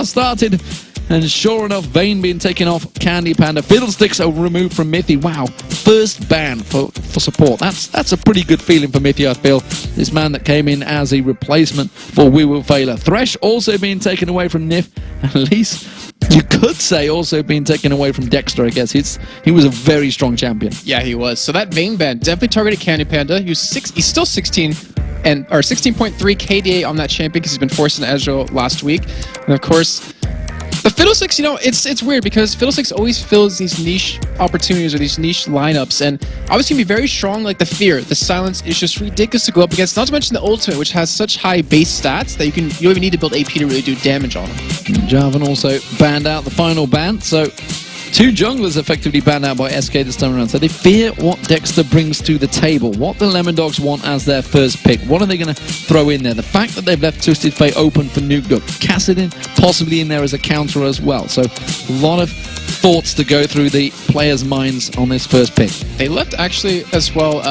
started. And sure enough, Vayne being taken off Candy Panda. Fiddlesticks are removed from Mithy. Wow, first ban for support. That's a pretty good feeling for Mithy, I feel. This man that came in as a replacement for Wee Will Failer. Thresh also being taken away from Nif. At least you could say also being taken away from Dexter, I guess. He was a very strong champion. Yeah, he was. So that Vayne ban definitely targeted Candy Panda. He's still 16 and or 16.3 KDA on that champion because he's been forced into Ezreal last week. And of course, the Fiddlesticks, you know, it's weird because Fiddlesticks always fills these niche opportunities or these niche lineups, and obviously can be very strong. Like the Fear, the Silence is just ridiculous to go up against. Not to mention the Ultimate, which has such high base stats that you don't even need to build AP to really do damage on him. Jarvan also banned out the final ban, so 2 junglers effectively banned out by SK this time around. So they fear what Dexter brings to the table, what the Lemon Dogs want as their first pick. What are they going to throw in there? The fact that they've left Twisted Fate open for Nuke Duck, Kassadin possibly in there as a counter as well. So a lot of thoughts to go through the players' minds on this first pick. They left actually as well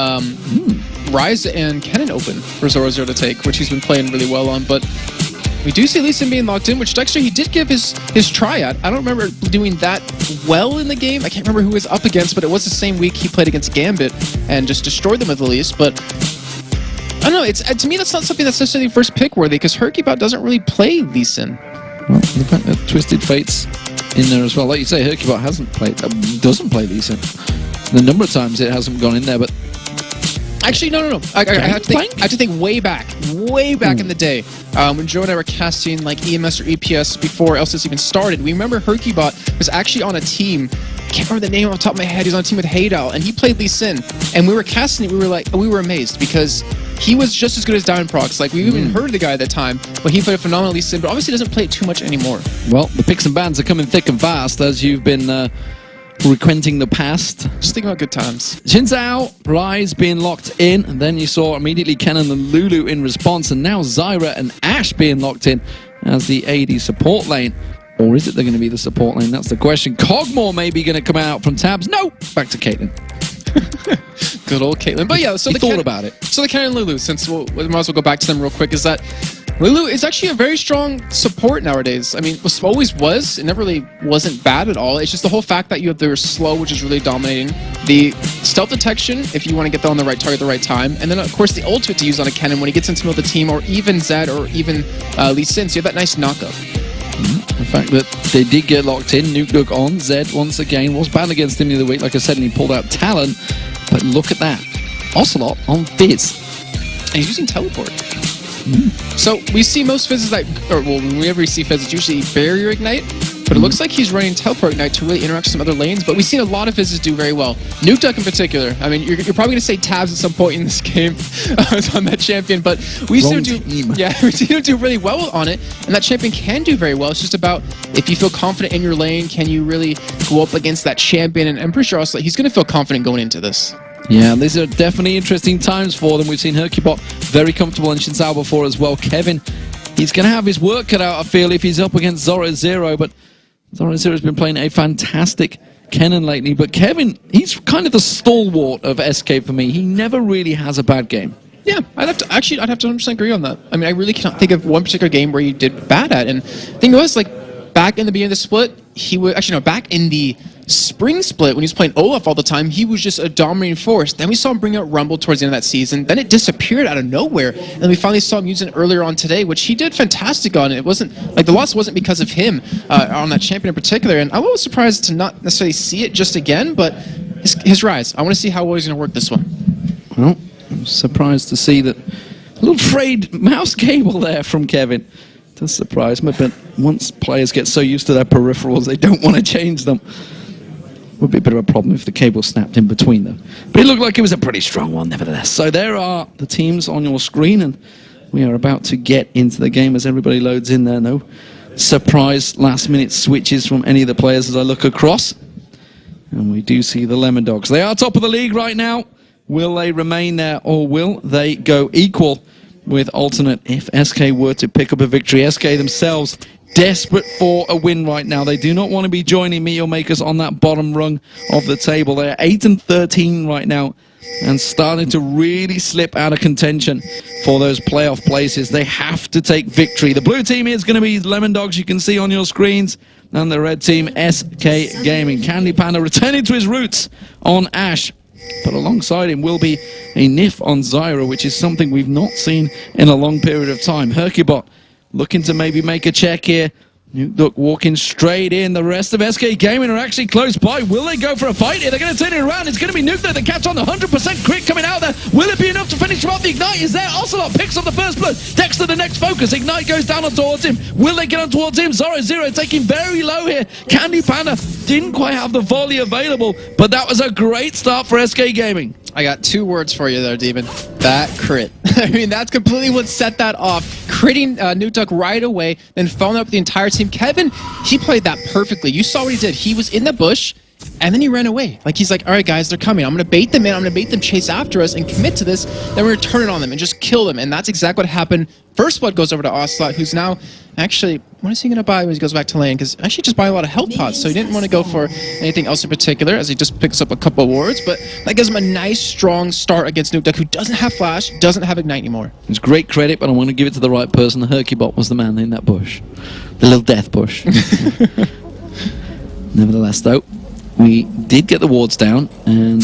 Ryze and Kennen open for Zoro to take, which he's been playing really well on, but we do see Lee Sin being locked in, which Dexter, he did give his try at. I don't remember doing that well in the game. I can't remember who he was up against, but it was the same week he played against Gambit and just destroyed them at the least. But I don't know, to me that's not something that's necessarily first pick worthy because Hercubot doesn't really play Lee Sin. Well, the fact that Twisted Fate's in there as well. Like you say, Hercubot doesn't play Lee Sin. The number of times it hasn't gone in there, but actually, no. I have to think way back in the day when Joe and I were casting like EMS or EPS before LCS even started. We remember Hercubot was actually on a team. I can't remember the name off the top of my head. He was on a team with Haydal, and he played Lee Sin. And we were casting it. We were amazed because he was just as good as Diamond Prox. Like we even heard the guy at that time, but he played a phenomenal Lee Sin. But obviously doesn't play it too much anymore. Well, the picks and bans are coming thick and fast as you've been frequenting the past. Just think about good times. Xin Zhao, Ryze being locked in, and then you saw immediately Kennen and Lulu in response, and now Zyra and Ashe being locked in as the AD support lane. Or is it they're going to be the support lane? That's the question. Cogmore maybe going to come out from tabs. No, back to Caitlyn. Good old Caitlyn. But yeah, so he thought about it. So the Kennen and Lulu, since we might as well go back to them real quick, is that Lulu is actually a very strong support nowadays. I mean, always was. It never really wasn't bad at all. It's just the whole fact that you have their slow, which is really dominating. The stealth detection, if you want to get that on the right target at the right time. And then, of course, the ultimate to use on a Kennen when he gets into the team, or even Zed, or even Lee Sin. So you have that nice knockup. The fact that they did get locked in, Nuke Duck on, Zed once again was banned against him the other week, like I said, and he pulled out Talon. But look at that. Ocelot on Fizz. And he's using Teleport. So we see most Fizzes whenever we see Fizz, it's usually Barrier Ignite, but it looks like he's running Teleport Ignite to really interact with some other lanes, but we've seen a lot of Fizzes do very well. Nuke Duck in particular, I mean, you're probably going to say tabs at some point in this game on that champion, but we've seen him do really well on it, and that champion can do very well. It's just about if you feel confident in your lane, can you really go up against that champion, and I'm pretty sure also he's going to feel confident going into this. Yeah, these are definitely interesting times for them. We've seen Hercubot very comfortable in Xin Zhao before as well. Kevin, he's going to have his work cut out, I feel, if he's up against Zoro Zero, but Zoro Zero's been playing a fantastic Kennen lately, but Kevin, he's kind of the stalwart of SK for me. He never really has a bad game. Yeah, I'd have to 100% agree on that. I mean, I really cannot think of one particular game where he did bad at, and the thing was, like, back in the beginning of the split, he was, actually no, back in the spring split when he was playing Olaf all the time, he was just a dominating force. Then we saw him bring out Rumble towards the end of that season. Then it disappeared out of nowhere. And then we finally saw him using it earlier on today, which he did fantastic on. It wasn't, like, the loss wasn't because of him on that champion in particular. And I'm a little surprised to not necessarily see it just again, but his rise. I want to see how well he's going to work this one. Well, I'm surprised to see that a little frayed mouse cable there from Kevin. Does surprise me, but once players get so used to their peripherals, they don't want to change them. Would be a bit of a problem if the cable snapped in between them. But it looked like it was a pretty strong one, nevertheless. So there are the teams on your screen, and we are about to get into the game as everybody loads in there. No surprise last-minute switches from any of the players as I look across. And we do see the Lemon Dogs. They are top of the league right now. Will they remain there, or will they go equal with alternate if SK were to pick up a victory? SK themselves desperate for a win right now. They do not want to be joining Meteor Makers on that bottom rung of the table. They're 8-13 right now and starting to really slip out of contention for those playoff places. They have to take victory. The blue team is going to be Lemon Dogs, you can see on your screens, and the red team, SK Gaming. Candy Panda returning to his roots on Ashe, but alongside him will be a Nif on Zyra, which is something we've not seen in a long period of time. Hercubot looking to maybe make a check here. Nuke walking straight in. The rest of SK Gaming are actually close by. Will they go for a fight here? They're going to turn it around. It's going to be Nuke there. The catch on the 100% crit coming out there. Will it be enough to finish him off? The Ignite is there. Ocelot picks up the first blood. Dexter the next focus. Ignite goes down on towards him. Will they get on towards him? Zero taking very low here. Candy Panda didn't quite have the volley available, but that was a great start for SK Gaming. I got 2 words for you there, Demon. That crit. I mean, that's completely what set that off. Critting Nuke right away, then following up the entire team. Kevin, he played that perfectly. You saw what he did. He was in the bush, and then he ran away. Like, he's like, all right, guys, they're coming. I'm going to bait them in. I'm going to bait them chase after us and commit to this. Then we're going to turn it on them and just kill them. And that's exactly what happened. First blood goes over to Ocelot, who's now actually, what is he going to buy when he goes back to lane? Because actually just buy a lot of health pots, so he didn't want to go for anything else in particular, as he just picks up a couple of wards. But that gives him a nice, strong start against Nuke, who doesn't have Flash, doesn't have Ignite anymore. It's great credit, but I want to give it to the right person. The Hercubot was the man in that bush. The little death bush. Nevertheless, though, we did get the wards down, and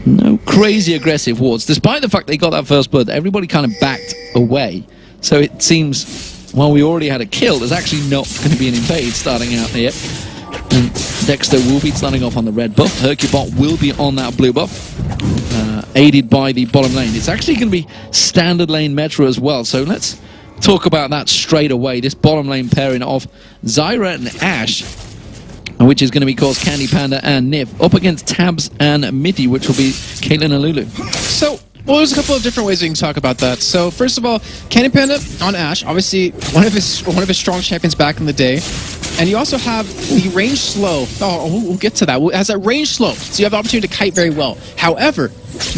no crazy aggressive wards. Despite the fact they got that first blood, everybody kind of backed away. So it seems, while we already had a kill, there's actually not going to be an invade starting out here. And Dexter will be starting off on the red buff. Hercubot will be on that blue buff, aided by the bottom lane. It's actually going to be standard lane Metro as well. So let's talk about that straight away. This bottom lane pairing of Zyra and Ashe, which is going to be, of course, Candy Panda and Nif, up against Tabs and Mitty, which will be Caitlyn and Lulu. So, well, there's a couple of different ways we can talk about that. So, first of all, Candy Panda on Ashe, obviously one of his strong champions back in the day. And you also have the range slow. Oh, we'll get to that. It has that range slow, so you have the opportunity to kite very well. However,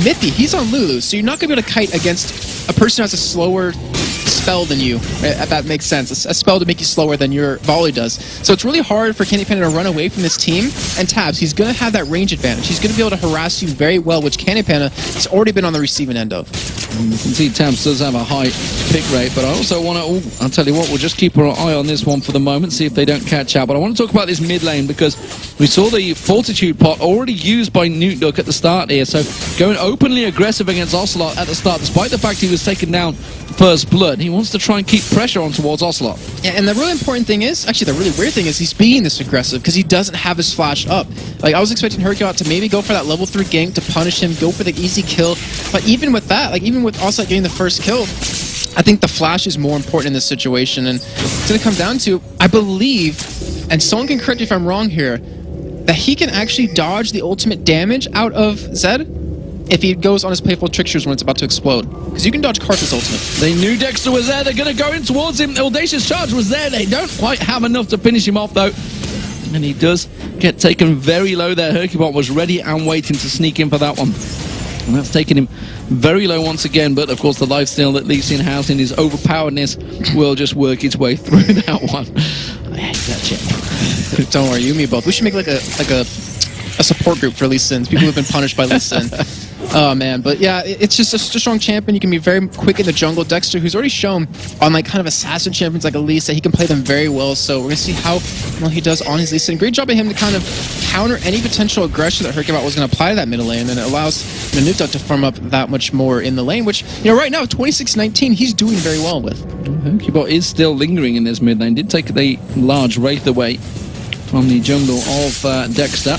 Mithy, he's on Lulu, so you're not going to be able to kite against a person who has a slower spell than you, if that makes sense. A spell to make you slower than your volley does. So it's really hard for Candy Panda to run away from this team. And Tabs, he's going to have that range advantage. He's going to be able to harass you very well, which Candy Panda has already been on the receiving end of. You can see Tabs does have a high pick rate, but I also want to, I'll tell you what, we'll just keep our eye on this one for the moment, see if they don't catch out. But I want to talk about this mid lane, because we saw the Fortitude pot already used by Nuke at the start here. So going openly aggressive against Ocelot at the start, despite the fact he was taken down first blood. He wants to try and keep pressure on towards Ocelot. Yeah, and the really important thing is, actually the really weird thing is, he's being this aggressive because he doesn't have his flash up. Like, I was expecting Hercule to maybe go for that level 3 gank to punish him, go for the easy kill. But even with that, like even with Ocelot getting the first kill, I think the flash is more important in this situation. And it's going to come down to, I believe, and someone can correct me if I'm wrong here, that he can actually dodge the ultimate damage out of Zed if he goes on his playful tricksters when it's about to explode. Because you can dodge Karthus ultimate. They knew Dexter was there. They're going to go in towards him. The Audacious Charge was there. They don't quite have enough to finish him off, though. And he does get taken very low there. Hercubot was ready and waiting to sneak in for that one. And that's taken him very low once again. But, of course, the lifesteal that Lee Sin has in his overpoweredness will just work its way through that one. I hate that shit. Don't worry, you and me both. We should make like a support group for Lee Sin. People who've been punished by Lee Sin. Oh man, but yeah, it's just a strong champion. You can be very quick in the jungle. Dexter, who's already shown on like kind of assassin champions like Elise, that he can play them very well. So we're gonna see how well he does on his Lee Sin. Great job of him to kind of counter any potential aggression that Hercubot was gonna apply to that middle lane, and it allows Nuke to farm up that much more in the lane, which, you know, right now 26-19, he's doing very well with. Hercubot is still lingering in this mid lane. Did take the large wraith away from the jungle of Dexter.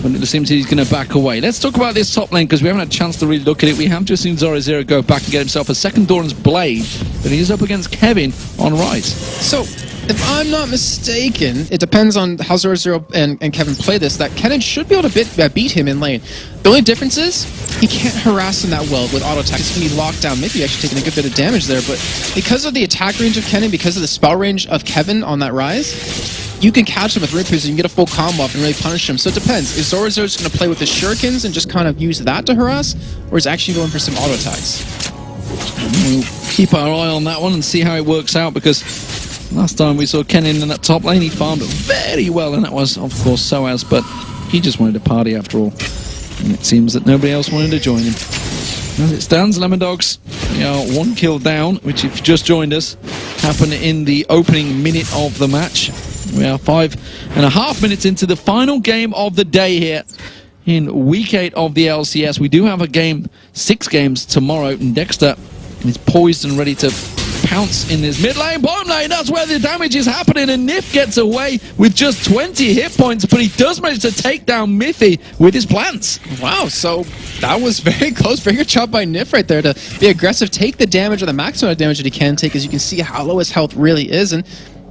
But it seems he's going to back away. Let's talk about this top lane, because we haven't had a chance to really look at it. We have just seen Zoro go back and get himself a second Doran's Blade, but he's up against Kevin on right. So, if I'm not mistaken, it depends on how Zoro and Kevin play this, that Kennen should be able to beat him in lane. The only difference is, he can't harass him that well with auto attack. He's going to be locked down. Maybe actually taking a good bit of damage there, but because of the attack range of Kennen, because of the spell range of Kevin on that rise, you can catch him with Rippers and you get a full combo off and really punish him. So it depends. Is Zoro just going to play with his shurikens and just kind of use that to harass, or is actually going for some auto attacks? We'll keep our eye on that one and see how it works out, because Last time we saw Kennen in that top lane, he farmed very well, and that was, of course, Soaz, but he just wanted to party after all. And it seems that nobody else wanted to join him. As it stands, Lemondogs, we are 1 kill down, which, if you just joined us, happened in the opening minute of the match. We are 5.5 minutes into the final game of the day here in week 8 of the LCS. We do have a game, 6 games tomorrow, and Dexter is poised and ready to pounce in this mid lane, bottom lane. That's where the damage is happening, and Nif gets away with just 20 hit points, but he does manage to take down Miffy with his plants. Wow, so that was very close. Very good job by Nif right there to be aggressive, take the damage or the maximum amount of damage that he can take, as you can see how low his health really is, and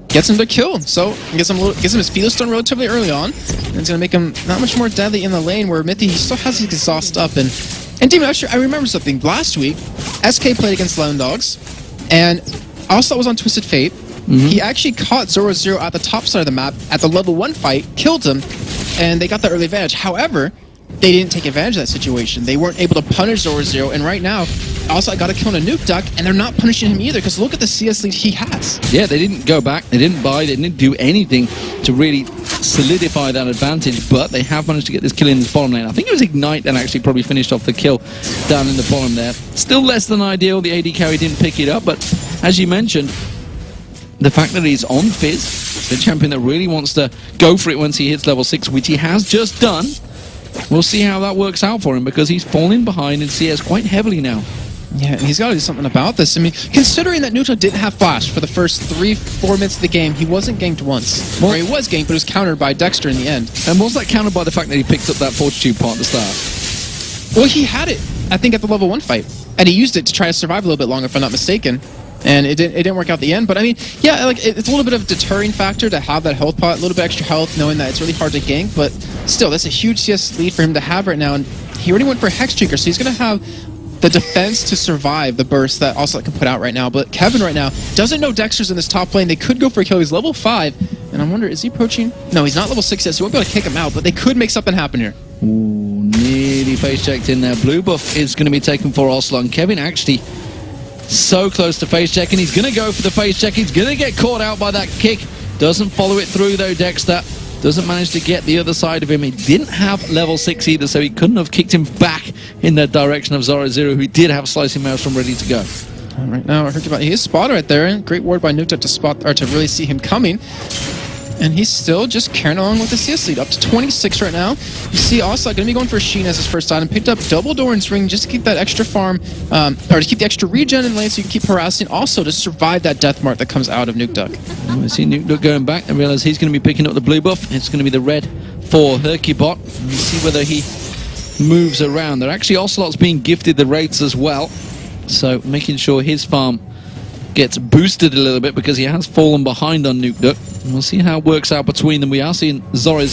gets him to kill. So gets him his Fetal Stone relatively early on, and it's going to make him not much more deadly in the lane, where Mithy, he still has his exhaust up. And Demon, I remember something. Last week, SK played against Lemondogs, and also was on Twisted Fate. He actually caught Zoro at the top side of the map at the level 1 fight, killed him, and they got the early advantage. However, they didn't take advantage of that situation. They weren't able to punish Zoro, and right now, also I got a kill on a Nuke Duck, and they're not punishing him either, because look at the CS lead he has. Yeah, they didn't go back, they didn't buy, they didn't do anything to really solidify that advantage, but they have managed to get this kill in this bottom lane. I think it was Ignite that actually probably finished off the kill down in the bottom there. Still less than ideal, the AD carry didn't pick it up, but as you mentioned, the fact that he's on Fizz, the champion that really wants to go for it once he hits level 6, which he has just done, we'll see how that works out for him, because he's falling behind in CS quite heavily now. Yeah, and he's got to do something about this. I mean, considering that Nuto didn't have Flash for the first 3-4 minutes of the game, he wasn't ganked once. Well, or he was ganked, but it was countered by Dexter in the end. And was that countered by the fact that he picked up that Fortitude part at the start? Well, he had it, I think, at the level 1 fight, and he used it to try to survive a little bit longer, if I'm not mistaken. And it didn't work out at the end, but I mean, yeah, like it's a little bit of a deterring factor to have that health pot, a little bit extra health, knowing that it's really hard to gank, but still, that's a huge CS lead for him to have right now, and he already went for a Hextreaker, so he's going to have the defense to survive the burst that Ocelot can put out right now. But Kevin right now doesn't know Dexter's in this top lane. They could go for a kill. He's level 5, and I wonder, is he approaching? No, he's not level 6 yet, so he won't be able to kick him out, but they could make something happen here. Ooh, nearly face checked in there. Blue buff is going to be taken for Ocelot, and Kevin actually so close to face check, and he's going to go for the face check. He's going to get caught out by that kick. Doesn't follow it through though, Dexter. Doesn't manage to get the other side of him. He didn't have level 6 either, so he couldn't have kicked him back in the direction of Zoro, who did have Slicing Maelstrom ready to go. Right now, I heard about he is spotted right there. Great ward by Nuke to spot, or to really see him coming. And he's still just carrying along with the CS lead, up to 26 right now. You see Ocelot going to be going for Sheen as his first item. Picked up double Doran's Ring just to keep that extra farm, or to keep the extra regen in lane so you can keep harassing. Also to survive that death mark that comes out of Nuke Duck. We see Nuke Duck going back and realize he's going to be picking up the blue buff. It's going to be the red for Hercubot. We'll see whether he moves around. They're actually Ocelot's being gifted the wraiths as well, so making sure his farm gets boosted a little bit because he has fallen behind on Nuke Duck. And we'll see how it works out between them. We are seeing Zoro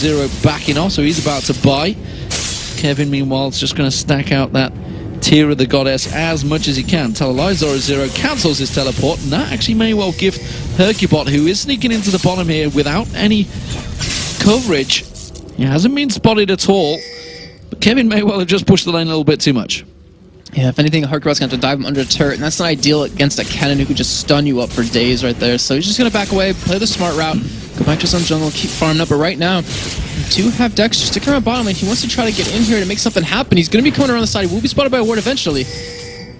backing off, so he's about to buy. Kevin, meanwhile, is just going to stack out that Tear of the Goddess as much as he can. Tell a lie, Zoro cancels his teleport, and that actually may well gift Hercubot, who is sneaking into the bottom here without any coverage. He hasn't been spotted at all, but Kevin may well have just pushed the lane a little bit too much. Yeah, if anything, Hercubot's going to have to dive him under a turret, and that's not ideal against a cannon who could just stun you up for days right there. So he's just going to back away, play the smart route, go back to his own jungle, keep farming up. But right now, we do have Dexter sticking around bottom lane. He wants to try to get in here to make something happen. He's going to be coming around the side. He will be spotted by a ward eventually.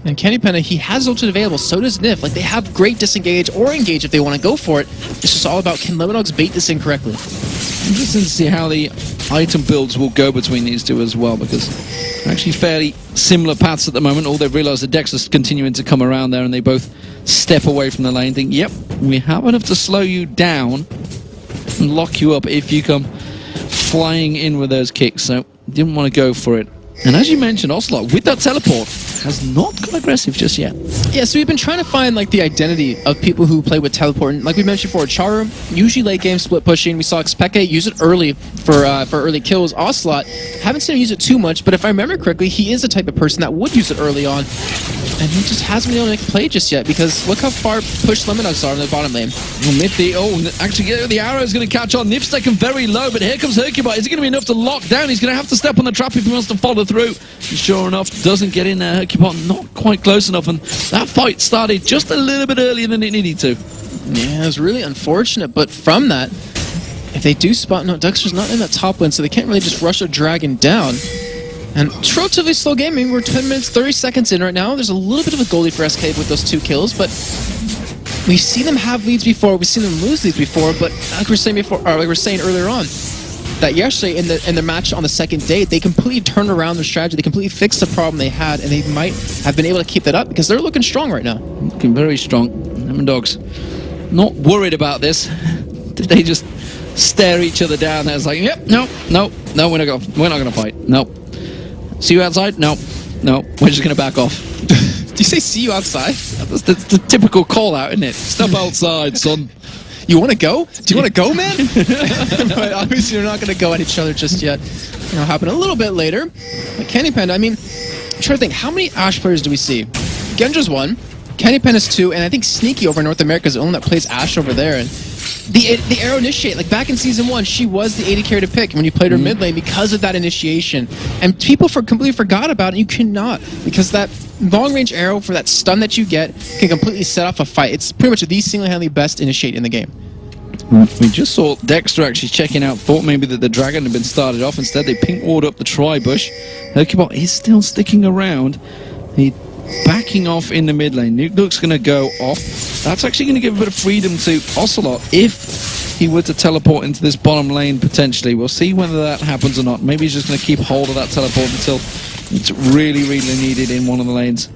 And Candy Penna, he has ultimate available, so does Nif. Like, they have great disengage or engage if they want to go for it. It's just all about, can Lemondogs bait this in correctly? Interesting to see how the item builds will go between these two as well, because they're actually fairly similar paths at the moment. All they've realized that Dexter's continuing to come around there, and they both step away from the lane, think, yep, we have enough to slow you down and lock you up if you come flying in with those kicks. So didn't want to go for it. And as you mentioned, Ocelot, with that teleport, has not gone aggressive just yet. Yeah, so we've been trying to find like the identity of people who play with teleport. And like we mentioned before, Charu, usually late game split pushing. We saw Xpeke use it early for early kills. Ocelot, haven't seen him use it too much, but if I remember correctly, he is the type of person that would use it early on. And he just hasn't been able to make a play just yet, because look how far pushed Lemondogs are in the bottom lane. Well, Nifty, actually the arrow is going to catch on. Nif's taken very low, but here comes Hercubot. Is it going to be enough to lock down? He's going to have to step on the trap if he wants to follow through. And sure enough, doesn't get in there. Hercubot not quite close enough, and that fight started just a little bit earlier than it needed to. Yeah, it's really unfortunate, but from that, if they do spot, no, Dexter's not in that top lane, so they can't really just rush a dragon down. And it's a relatively slow game. I mean, we're 10 minutes, 30 seconds in right now. There's a little bit of a goalie for SK with those 2 kills, but we've seen them have leads before, we've seen them lose leads before, but like we were saying earlier on, that yesterday in the match on the second day, they completely turned around their strategy, they completely fixed the problem they had, and they might have been able to keep that up because they're looking strong right now. Looking very strong. Lemondogs not worried about this. Did they just stare each other down there? It's like, yep, no, we're not gonna fight. No. See you outside? No, we're just gonna back off. Do you say see you outside? That's the typical call out, isn't it? Step outside, son. You want to go? Do you want to go, man? But obviously, they're not going to go at each other just yet. It'll happen a little bit later. But Candy Panda, I mean, I'm trying to think, how many Ashe players do we see? Gendra's 1, Candy Panda's 2, and I think Sneaky over in North America is the only one that plays Ashe over there. And the Arrow Initiate, like back in Season 1, she was the AD carry to pick when you played her mid lane because of that initiation. And people completely forgot about it. You cannot, because that long-range arrow for that stun that you get can completely set off a fight. It's pretty much the single-handedly best initiate in the game. We just saw Dexter actually checking out, thought maybe that the dragon had been started off. Instead, they pink-walled up the tri-bush. Hercubot is still sticking around. He backing off in the mid lane. Nukeduck's going to go off. That's actually going to give a bit of freedom to Ocelot if he were to teleport into this bottom lane potentially. We'll see whether that happens or not. Maybe he's just going to keep hold of that teleport until it's really, really needed in one of the lanes.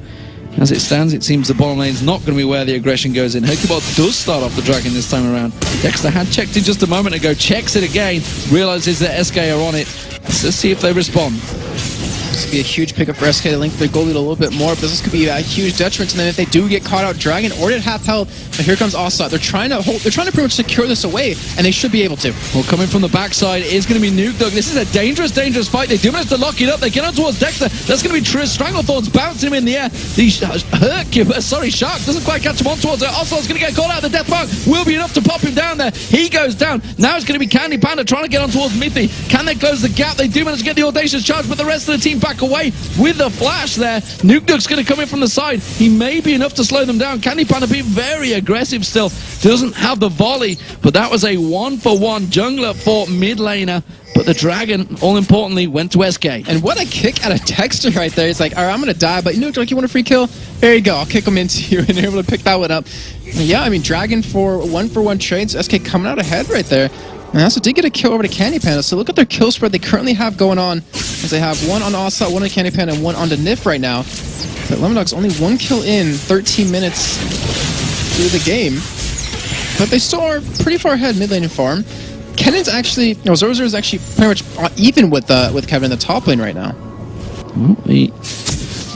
As it stands, it seems the bottom lane's not going to be where the aggression goes in. Hercubot does start off the dragon this time around. Dexter had checked it just a moment ago, checks it again, realizes that SK are on it. Let's see if they respond. This could be a huge pickup for SK to link their goalie a little bit more, but this could be a huge detriment to them if they do get caught out dragon or at half health. But here comes Ocelot. They're trying to pretty much secure this away, and they should be able to. Well, coming from the backside is going to be Nukeduck. This is a dangerous fight. They do manage to lock it up. They get on towards Dexter. That's going to be Stranglethorns bouncing him in the air. The Shark doesn't quite catch him on towards it. Ocelot's going to get caught out. The Death Mark will be enough to pop him down there. He goes down. Now it's going to be Candy Panda trying to get on towards Mithy. Can they close the gap? They do manage to get the Audacious charge, but the rest of the team back away with the flash there. Nukeduck's going to come in from the side. He may be enough to slow them down. Candy Panda being very aggressive still. Doesn't have the volley, but that was a 1-for-1 jungler for mid laner. But the dragon, all importantly, went to SK. And what a kick out of Dexter right there. It's like, all right, I'm going to die, but Nukeduck, you want a free kill? There you go. I'll kick him into you, and they're able to pick that one up. And yeah, I mean, dragon for 1-for-1 trades. SK coming out ahead right there. And they also did get a kill over to Candy Panda, so look at their kill spread they currently have going on, as they have one on Ocelot, one on Candy Panda, and one on the Nif right now. But Lemondogs only 1 kill in 13 minutes through the game, but they still are pretty far ahead mid lane in farm. Kennan's actually, no, Zorzer is actually pretty much even with Kevin in the top lane right now. Well, the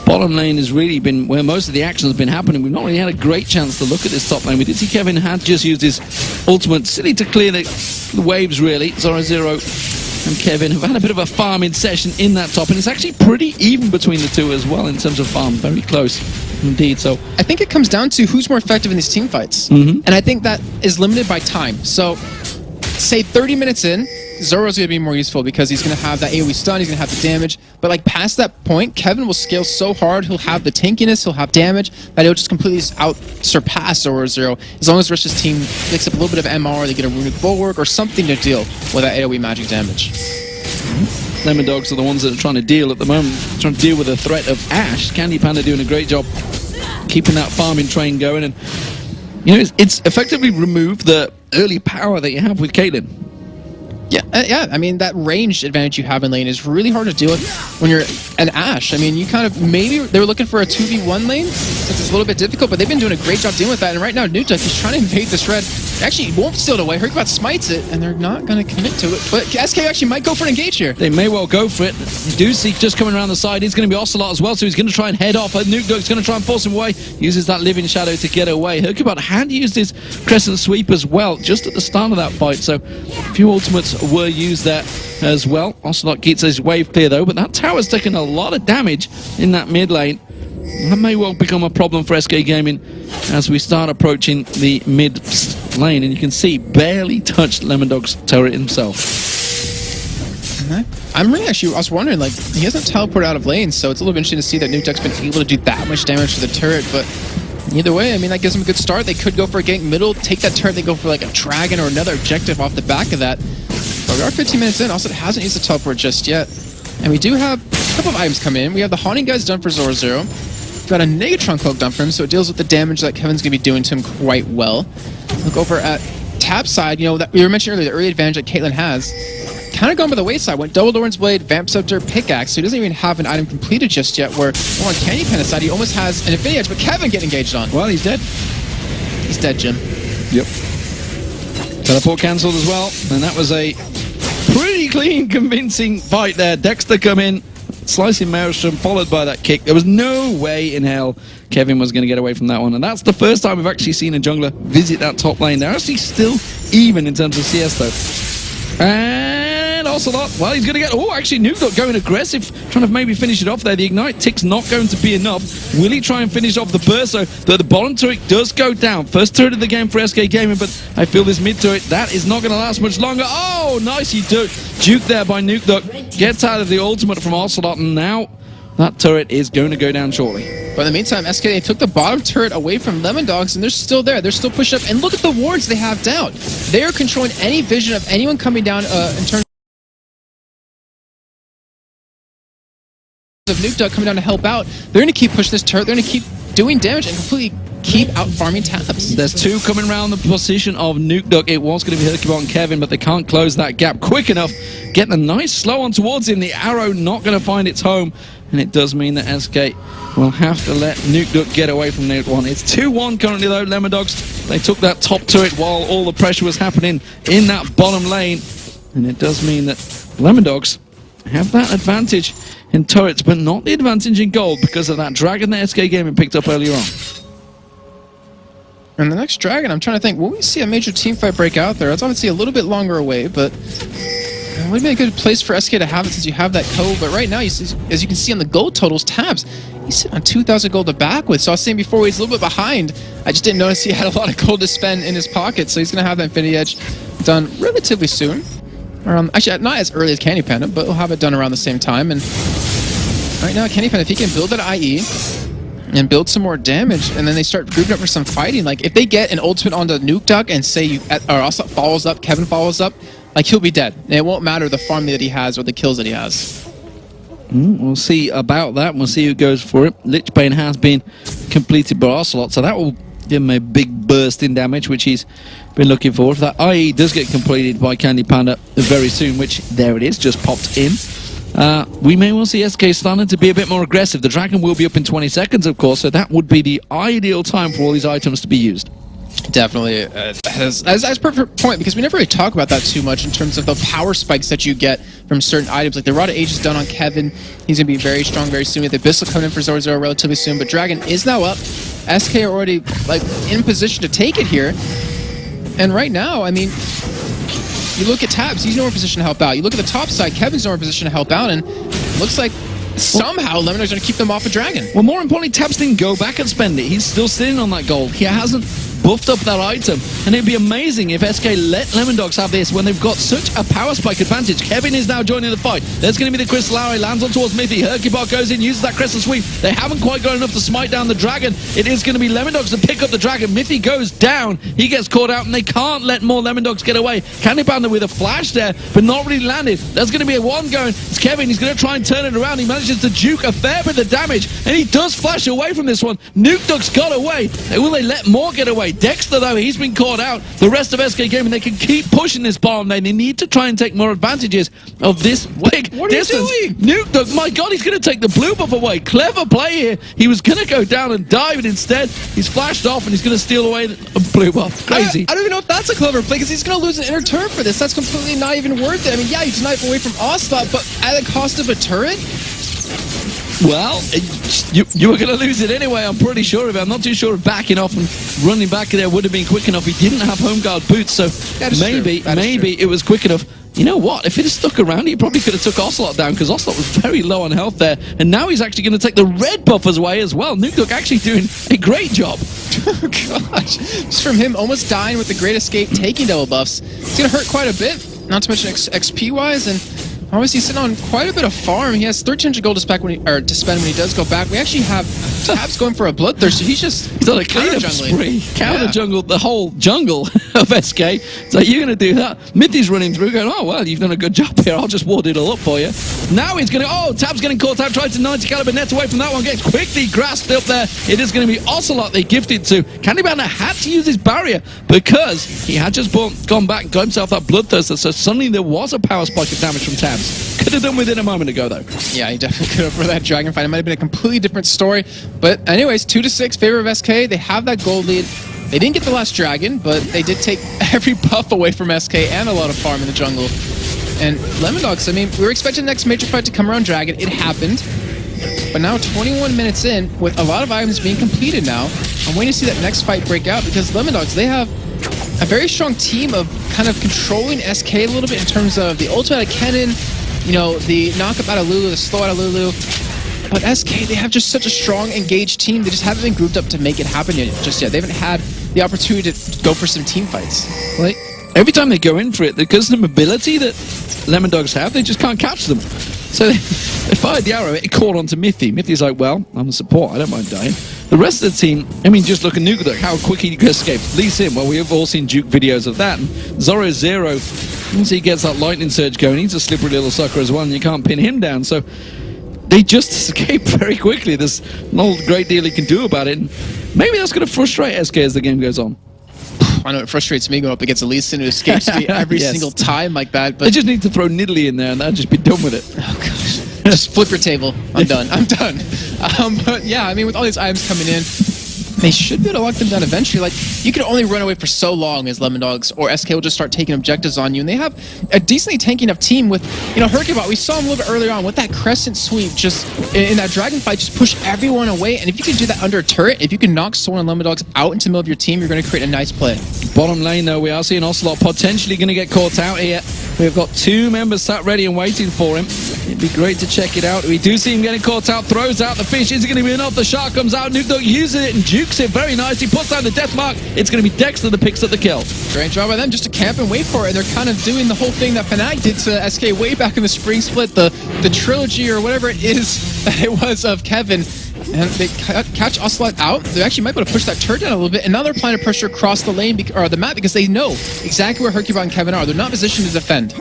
bottom lane has really been where most of the action has been happening. We've not really had a great chance to look at this top lane. We did see Kevin had just used his ultimate silly to clear the waves, really. Zoro and Kevin have had a bit of a farming session in that top, and it's actually pretty even between the two as well in terms of farm. Very close indeed. So I think it comes down to who's more effective in these team fights. And I think that is limited by time. So say 30 minutes in, Zoro's going to be more useful because he's going to have that AoE stun, he's going to have the damage. But like past that point, Kevin will scale so hard, he'll have the tankiness, he'll have damage, that he'll just completely surpass Zoro as long as the rest of his team picks up a little bit of MR, they get a runic bulwark or something to deal with that AoE magic damage. Lemondogs are the ones that are trying to deal at the moment, trying to deal with the threat of Ashe. Candy Panda doing a great job keeping that farming train going, and you know, it's effectively removed the early power that you have with Caitlyn. Yeah, I mean, that range advantage you have in lane is really hard to deal with when you're an Ashe. I mean, you kind of, maybe they were looking for a 2v1 lane, since it's a little bit difficult, but they've been doing a great job dealing with that, and right now, Nukeduck is trying to invade this red. Actually, he won't steal it away. Hercubot smites it, and they're not going to commit to it, but SK actually might go for an engage here. They may well go for it. You do see just coming around the side, he's going to be Ocelot as well, so he's going to try and head off. Nukeduck's going to try and force him away, uses that living shadow to get away. Hercubot had used his crescent sweep as well, just at the start of that fight, so a few ultimates were used there as well. Ocelot gets his wave clear though, but that tower's taken a lot of damage in that mid lane. That may well become a problem for SK Gaming as we start approaching the mid lane, and you can see barely touched Lemondog's turret himself. I'm really actually, I was wondering, like, he hasn't teleported out of lane, so it's a little bit interesting to see that Nukeduck's been able to do that much damage to the turret, but Either way, I mean, that gives them a good start. They could go for a gank middle, take that turret, they go for like a dragon or another objective off the back of that. But we are 15 minutes in. Also, it hasn't used the teleport just yet. And we do have a couple of items come in. We have the Haunting Guys done for Zoro. We've got a Negatron Cloak done for him, so it deals with the damage that Kevin's going to be doing to him quite well. Look over at Tap side, you know, that we were mentioning earlier, the early advantage that Caitlyn has. Kind of gone by the wayside. Went Double Doran's Blade, Vamp Scepter, Pickaxe, so he doesn't even have an item completed just yet, where on Candy Pana's side, he almost has an Infinity Edge, but Kevin get engaged on. Well, he's dead. He's dead, Jim. Yep. Teleport cancelled as well, and that was a pretty clean, convincing fight there. Dexter come in, slicing Maelstrom, followed by that kick. There was no way in hell Kevin was going to get away from that one, and that's the first time we've actually seen a jungler visit that top lane. They're actually still even in terms of CS, though. And Ocelot, well, he's going to get... Oh, actually, Nuke going aggressive, trying to maybe finish it off there. The Ignite tick's not going to be enough. Will he try and finish off the burst? So the bottom turret does go down. First turret of the game for SK Gaming, but I feel this mid turret, that is not going to last much longer. Oh, nicely duked there by Nuke. Gets out of the ultimate from Ocelot, and now that turret is going to go down shortly. But in the meantime, SK took the bottom turret away from Lemon Dogs, and they're still there. They're still pushing up. And look at the wards they have down. They are controlling any vision of anyone coming down in terms of Nuke coming down to help out. They're going to keep pushing this turret. They're going to keep doing damage and completely keep out farming taps. There's two coming around the position of Nuke. It was going to be Hercubot and Kevin, but they can't close that gap quick enough. Getting a nice slow on towards him. The arrow not going to find its home, and it does mean that SK will have to let Nuke get away from that one. It's 2-1 currently, though. Lemon Dogs, they took that top turret while all the pressure was happening in that bottom lane, and it does mean that Lemon Dogs have that advantage in turrets, but not the advantage in gold because of that dragon that SK Gaming picked up earlier on. And the next dragon, I'm trying to think, will we see a major team fight break out there? That's obviously a little bit longer away, but it would be a good place for SK to have it since you have that code. But right now, as you can see on the gold totals tabs, he's sitting on 2,000 gold to back with. So I was saying before, he's a little bit behind. I just didn't notice he had a lot of gold to spend in his pocket, so he's going to have that Infinity Edge done relatively soon. Actually, not as early as Candy Panda, but we'll have it done around the same time. And right now, Candy Panda, if he can build that IE and build some more damage, and then they start grouping up for some fighting, like if they get an ultimate onto Nuke and say or also follows up, Kevin follows up, like he'll be dead. And it won't matter the farm that he has or the kills that he has. We'll see about that. We'll see who goes for it. Lichbane has been completed by Ocelot, so that will give him a big burst in damage, which he's been looking for. If that IE does get completed by Candy Panda very soon, which there it is, just popped in, we may well see SK starting to be a bit more aggressive. The dragon will be up in 20 seconds, of course, so that would be the ideal time for all these items to be used. Definitely, as perfect point, because we never really talk about that too much in terms of the power spikes that you get from certain items. Like the Rod of Ages done on Kevin, he's going to be very strong very soon. We have the Abyssal coming in for Zoro relatively soon, but Dragon is now up. SK are already like in position to take it here, and right now, I mean, you look at Tabs, he's nowhere in position to help out. You look at the top side, Kevin's nowhere in position to help out, and it looks like somehow Lemon's going to keep them off a Dragon. Well, more importantly, Tabs didn't go back and spend it. He's still sitting on that gold. He hasn't buffed up that item, and it'd be amazing if SK let Lemon Dogs have this when they've got such a power spike advantage. Kevin is now joining the fight. There's going to be the Crystal Arrow, lands on towards Miffy. Hercubot goes in, uses that Crescent Sweep. They haven't quite got enough to smite down the dragon. It is going to be Lemon Dogs to pick up the dragon. Miffy goes down, he gets caught out, and they can't let more Lemon Dogs get away. Candy Panda with a flash there, but not really landed. There's going to be a one going. It's Kevin, he's going to try and turn it around. He manages to juke a fair bit of damage, and he does flash away from this one. Nuke Duck's got away. Will they let more get away? Dexter, though, he's been caught out. The rest of SK Gaming, they can keep pushing this bottom lane. They need to try and take more advantages of this big distance. Nuke Duck, my God, he's going to take the blue buff away. Clever play here. He was going to go down and dive, and instead, he's flashed off, and he's going to steal away the blue buff. Crazy. I don't even know if that's a clever play, because he's going to lose an inner turret for this. That's completely not even worth it. I mean, yeah, he's knife away from Ocelot, but at the cost of a turret? Well, you were going to lose it anyway, I'm pretty sure of it. I'm not too sure if backing off and running back there would have been quick enough. He didn't have home guard boots, so maybe it was quick enough. You know what? If he'd have stuck around, he probably could have took Ocelot down, because Ocelot was very low on health there. And now he's actually going to take the red buff away as well. Nuke Duck actually doing a great job. Oh, gosh. Just from him almost dying with the Great Escape, taking double buffs, it's going to hurt quite a bit, not to mention XP-wise, and obviously sitting on quite a bit of farm. He has 1,300 gold to spend when he does go back. We actually have Tabs going for a bloodthirst, so he's on a cleanup spree. Counter jungled the whole jungle of SK. So you're going to do that. Mithy's running through going, oh, well, you've done a good job here. I'll just ward it all up for you. Now he's going to, oh, Tab's getting caught out. Tries to 90 caliber net away from that one. Gets quickly grasped up there. It is going to be Ocelot they gifted to. Candybanner had to use his barrier because he had just gone back and got himself that bloodthirster. So suddenly there was a power spike of damage from Tabs. Could have done with it a moment ago, though. Yeah, he definitely could have for that dragon fight. It might have been a completely different story. But anyways, 2-6 favor of SK. They have that gold lead. They didn't get the last dragon, but they did take every buff away from SK and a lot of farm in the jungle. And Lemondogs, I mean, we were expecting the next major fight to come around dragon. It happened. But now 21 minutes in, with a lot of items being completed now, I'm waiting to see that next fight break out because Lemondogs, they have a very strong team of kind of controlling SK a little bit in terms of the ultimate out of Kennen, you know, the knock-up out of Lulu, the slow out of Lulu. But SK, they have just such a strong, engaged team. They just haven't been grouped up to make it happen just yet. They haven't had the opportunity to go for some team fights. Like, every time they go in for it, because of the mobility that Lemondogs have, they just can't catch them. So they fired the arrow, it caught onto Mithy. Mithy's like, well, I'm the support, I don't mind dying. The rest of the team, I mean, just look at Nuke, how quick he could escape. Lee Sin, well, we've all seen Duke videos of that. And Zoro Zero, once he gets that lightning surge going, he's a slippery little sucker as well, and you can't pin him down. So they just escape very quickly. There's not a great deal he can do about it. And maybe that's going to frustrate SK as the game goes on. I know it frustrates me going up against a Lee Sin who escapes me every single time like that. But they just need to throw Nidalee in there and that'll just be done with it. Oh, gosh. Just flip your table. I'm done. I'm done. But yeah, I mean, with all these items coming in, they should be able to lock them down eventually. Like, you can only run away for so long as Lemondogs, or SK will just start taking objectives on you. And they have a decently tanky enough team with, you know, Hercubot. We saw him a little bit earlier on with that crescent sweep, just in that dragon fight, just push everyone away. And if you can do that under a turret, if you can knock someone on Lemondogs out into the middle of your team, you're going to create a nice play. Bottom lane, though, we are seeing Ocelot potentially going to get caught out here. We've got two members sat ready and waiting for him. It'd be great to check it out. We do see him getting caught out, throws out the fish. Is it going to be enough? The shark comes out. Nuke uses it and jukes it very nicely. Puts down the death mark. It's going to be Dexter that picks up the kill. Great job by them just to camp and wait for it. And they're kind of doing the whole thing that Fnatic did to SK way back in the spring split, the trilogy or whatever it is that it was of Kevin. And they catch Ocelot out. They actually might be able to push that turret down a little bit. And now they're applying pressure across the lane or the map because they know exactly where Hercubot and Kevin are. They're not positioned to defend.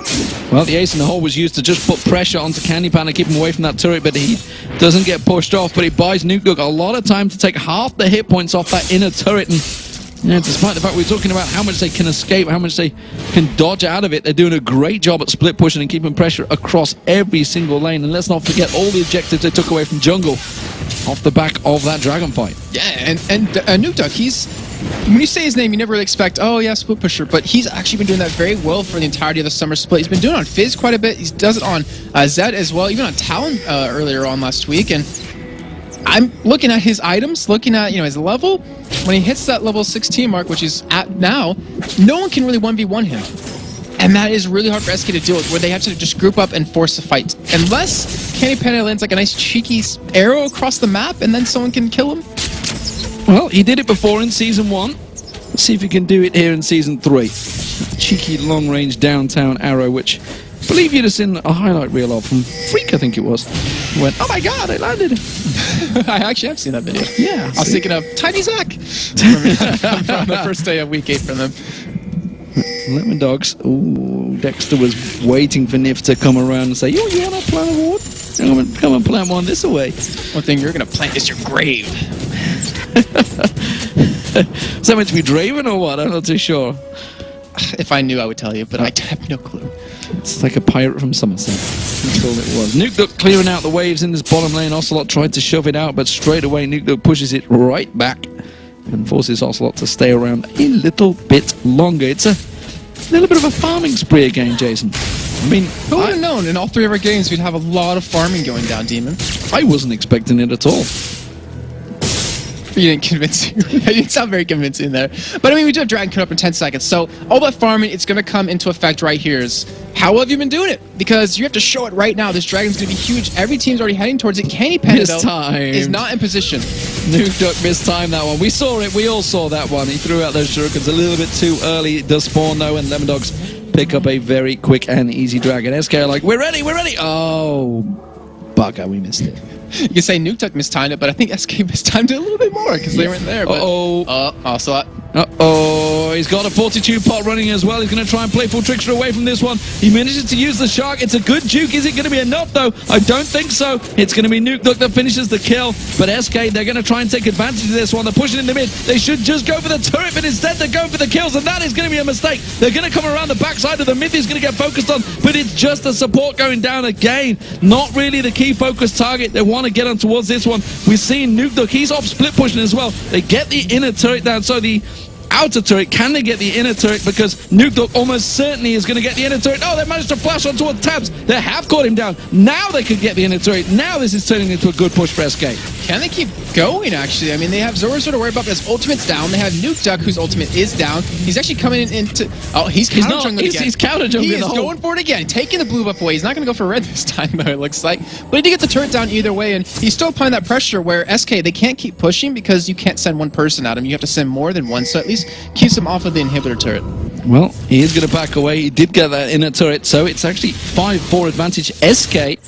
Well, the ace in the hole was used to just put pressure onto Candypan and keep him away from that turret, but he doesn't get pushed off. But it buys Nuke a lot of time to take half the hit points off that inner turret. And yeah, despite the fact we're talking about how much they can escape, how much they can dodge out of it, they're doing a great job at split pushing and keeping pressure across every single lane. And let's not forget all the objectives they took away from jungle off the back of that dragon fight. Yeah, and Nuke, when you say his name, you never really expect, oh yeah, split pusher, but he's actually been doing that very well for the entirety of the summer split. He's been doing it on Fizz quite a bit. He does it on Zed as well, even on Talon earlier on last week. And I'm looking at his items, looking at, you know, his level. When he hits that level 16 mark, which he's at now, no one can really 1v1 him. And that is really hard for SK to deal with, where they have to just group up and force a fight. Unless Candypan lands like a nice cheeky arrow across the map and then someone can kill him. Well, he did it before in Season 1. Let's see if he can do it here in Season 3. Cheeky long-range downtown arrow, which I believe you'd have seen a highlight reel of from Freak, I think it was. He went, oh my god, I landed. I actually have seen that video. Yeah. I was thinking of Tiny Zach from the first day of Week 8 from them. Lemondogs. Ooh, Dexter was waiting for Nif to come around and say, yo, you want to plant a ward? Come and plant one this way. One thing you're going to plant is your grave. Is that meant to be Draven or what? I'm not too sure. If I knew, I would tell you, but I have no clue. It's like a pirate from Somerset. That's all it was. Nuke clearing out the waves in this bottom lane. Ocelot tried to shove it out, but straight away Nuke pushes it right back and forces Ocelot to stay around a little bit longer. It's a little bit of a farming spree again, Jason. I mean, who would have known in all three of our games we'd have a lot of farming going down, Demon? I wasn't expecting it at all. You didn't convince me. You didn't sound very convincing there. But I mean, we do have Dragon coming up in 10 seconds. So all that farming, it's going to come into effect right here. Is how have you been doing it? Because you have to show it right now. This Dragon's going to be huge. Every team's already heading towards it. Candypan is not in position. Nuke mistimed that one. We saw it. We all saw that one. He threw out those shurikens a little bit too early. It does spawn though, and Lemondogs pick up a very quick and easy dragon. SK are like, we're ready, we're ready. Oh, bugger, we missed it. You can say Nukeduck mistimed it, but I think SK mistimed it a little bit more because they weren't there. But, Ocelot. Uh-oh, he's got a Fortitude pot running as well. He's going to try and play full trickster away from this one. He manages to use the shark. It's a good juke. Is it going to be enough, though? I don't think so. It's going to be Nukeduck that finishes the kill. But SK, they're going to try and take advantage of this one. They're pushing in the mid. They should just go for the turret, but instead they're going for the kills, and that is going to be a mistake. They're going to come around the backside of the mid. He's going to get focused on, but it's just a support going down again. Not really the key focus target. They want to get on towards this one. We're seeing Nukeduck. He's off split pushing as well. They get the inner turret down, so the outer turret, can they get the inner turret? Because Nukeduck almost certainly is going to get the inner turret. Oh, they managed to flash on towards Tabs. They have caught him down. Now they could get the inner turret. Now this is turning into a good push for SK. Can they keep going, actually? I mean, they have Zoroark to worry about, but his ultimate's down. They have Nukeduck, whose ultimate is down. He's actually coming into... Oh, he's counter-jungling again. He's counter-jungling. He is going for it again, taking the blue buff away. He's not going to go for red this time, though, it looks like. But he did get the turret down either way, and he's still applying that pressure where SK, they can't keep pushing because you can't send one person at him. You have to send more than one, so at least keeps him off of the inhibitor turret. Well, he is going to back away. He did get that inner turret, so it's actually 5-4 advantage SK.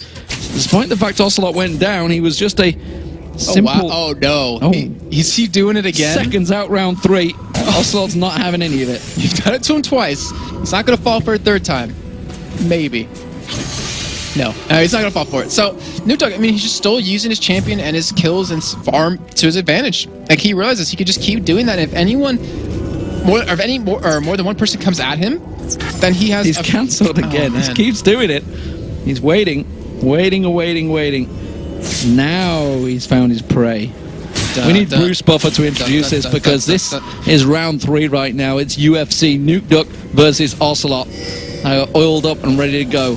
Despite the fact Ocelot went down, he was just a simple... Oh, wow. Oh no. Oh. Is he doing it again? Seconds out round 3. Ocelot's not having any of it. You've done it to him twice. He's not going to fall for a third time. Maybe. No, he's not going to fall for it. So, Nukeduck, I mean, he's just still using his champion and his kills and farm to his advantage. Like, he realizes he could just keep doing that. And if anyone... more than one person comes at him, then he has... He's cancelled again. He keeps doing it. He's waiting. Now he's found his prey. We need Bruce Buffer to introduce this because this is round 3 right now. It's UFC Nukeduck versus Ocelot. Oiled up and ready to go.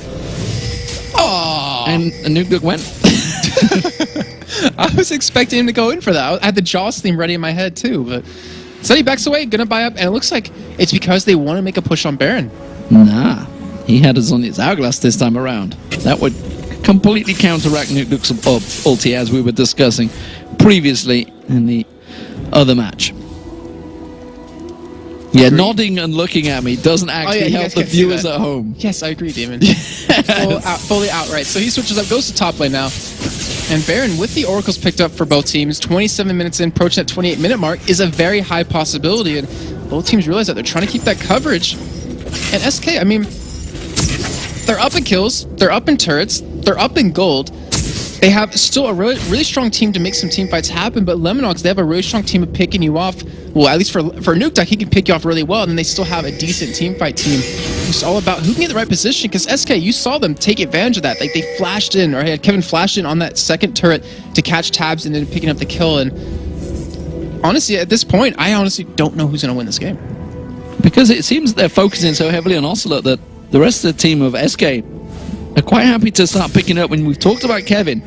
Oh! And Nukeduck went. I was expecting him to go in for that. I had the Jaws theme ready in my head too, but... So he backs away, gonna buy up, and it looks like it's because they want to make a push on Baron. Nah, he had us on his hourglass this time around. That would completely counteract Nukeduck's ulti, as we were discussing previously in the other match. Yeah, agree. Nodding and looking at me doesn't actually help the viewers at home. Yes, I agree, Damon. Fully outright. So he switches up, goes to top lane now. And Baron, with the Oracles picked up for both teams, 27 minutes in, approaching that 28-minute mark, is a very high possibility. And both teams realize that they're trying to keep that coverage. And SK, I mean, they're up in kills, they're up in turrets, they're up in gold. They have still a really strong team to make some team fights happen, but Lemanox, they have a really strong team of picking you off. Well, at least for Nukeduck, he can pick you off really well, and then they still have a decent team fight team. It's all about who can get the right position, because SK, you saw them take advantage of that. Like, they flashed in, or had Kevin flashed in on that second turret to catch tabs and then picking up the kill. And honestly, at this point, I honestly don't know who's going to win this game. Because it seems they're focusing so heavily on Ocelot that the rest of the team of SK are quite happy to start picking up. When we've talked about Kevin,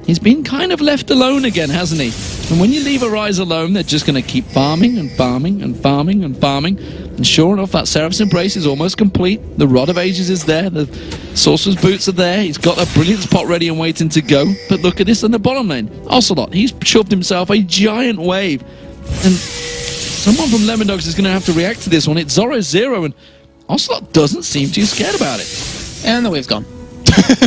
he's been kind of left alone again, hasn't he? And when you leave a Rise alone, they're just going to keep farming and farming and farming and farming. And sure enough, that Seraph's Embrace is almost complete. The Rod of Ages is there. The Sorcerer's Boots are there. He's got a brilliant spot ready and waiting to go. But look at this in the bottom lane. Ocelot, he's shoved himself a giant wave. And someone from Lemon Dogs is going to have to react to this one. It's Zoro 0, and Ocelot doesn't seem too scared about it. And the wave's gone.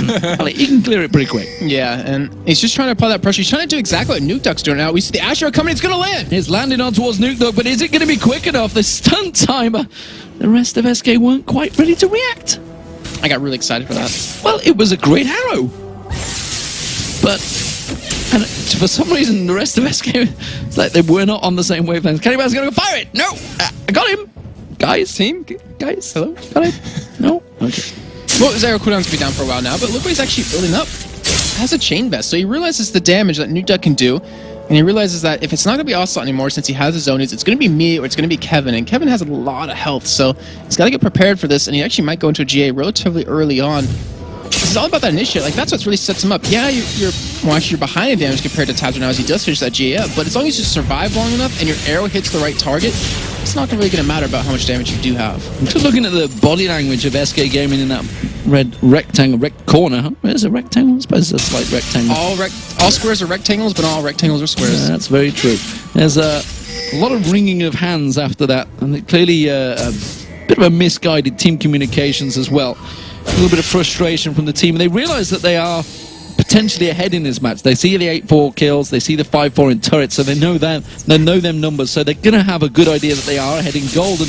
Well, he can clear it pretty quick. Yeah, and he's just trying to apply that pressure. He's trying to do exactly what Nukeduck's doing now. We see the Astro coming. It's going to land. It's landing on towards Nukeduck, but is it going to be quick enough? The stun timer. The rest of SK weren't quite ready to react. I got really excited for that. Well, it was a great arrow. But and for some reason, the rest of SK, it's like they were not on the same wavelength. Cannyman's going to go fire it. No, I got him. Guys, team, guys, hello, got it. No, okay. Well, his arrow cooldown's been down for a while now, but look what he's actually building up. Has a chain vest, so he realizes the damage that Nukeduck can do, and he realizes that if it's not going to be Ocelot anymore, since he has his zonies, it's going to be me or it's going to be Kevin, and Kevin has a lot of health, so he's got to get prepared for this, and he actually might go into a GA relatively early on. This is all about that initiate. Like, that's what really sets him up. Yeah, you're behind in damage compared to Tabs now as he does finish that GA up, but as long as you survive long enough and your arrow hits the right target, it's not really going to matter about how much damage you do have. Just looking at the body language of SK Gaming in that red rectangle, corner. Huh? Where's a rectangle? I suppose it's a slight rectangle. All squares are rectangles, but not all rectangles are squares. That's very true. There's a lot of wringing of hands after that, and clearly a bit of a misguided team communications as well. A little bit of frustration from the team. They realize that they are potentially ahead in this match. They see the 8-4 kills, they see the 5-4 in turrets, so they know them numbers, so they're going to have a good idea that they are ahead in gold. And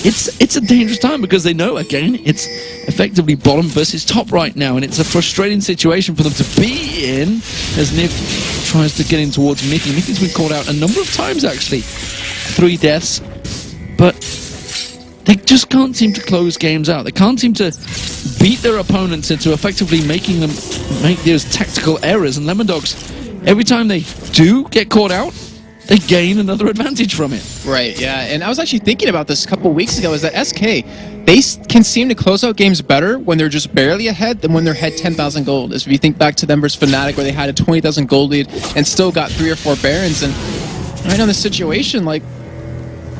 it's a dangerous time because they know, again, it's effectively bottom versus top right now, and it's a frustrating situation for them to be in as Nif tries to get in towards Mickey. Mickey's been called out a number of times, actually. 3 deaths, but they just can't seem to close games out. They can't seem to beat their opponents into effectively making them make those tactical errors. And Lemondogs, every time they do get caught out, they gain another advantage from it. Right, yeah. And I was actually thinking about this a couple weeks ago, is that SK, they can seem to close out games better when they're just barely ahead than when they're ahead 10,000 gold. As if you think back to them versus Fnatic, where they had a 20,000 gold lead and still got 3 or 4 Barons. And right now in this situation, like,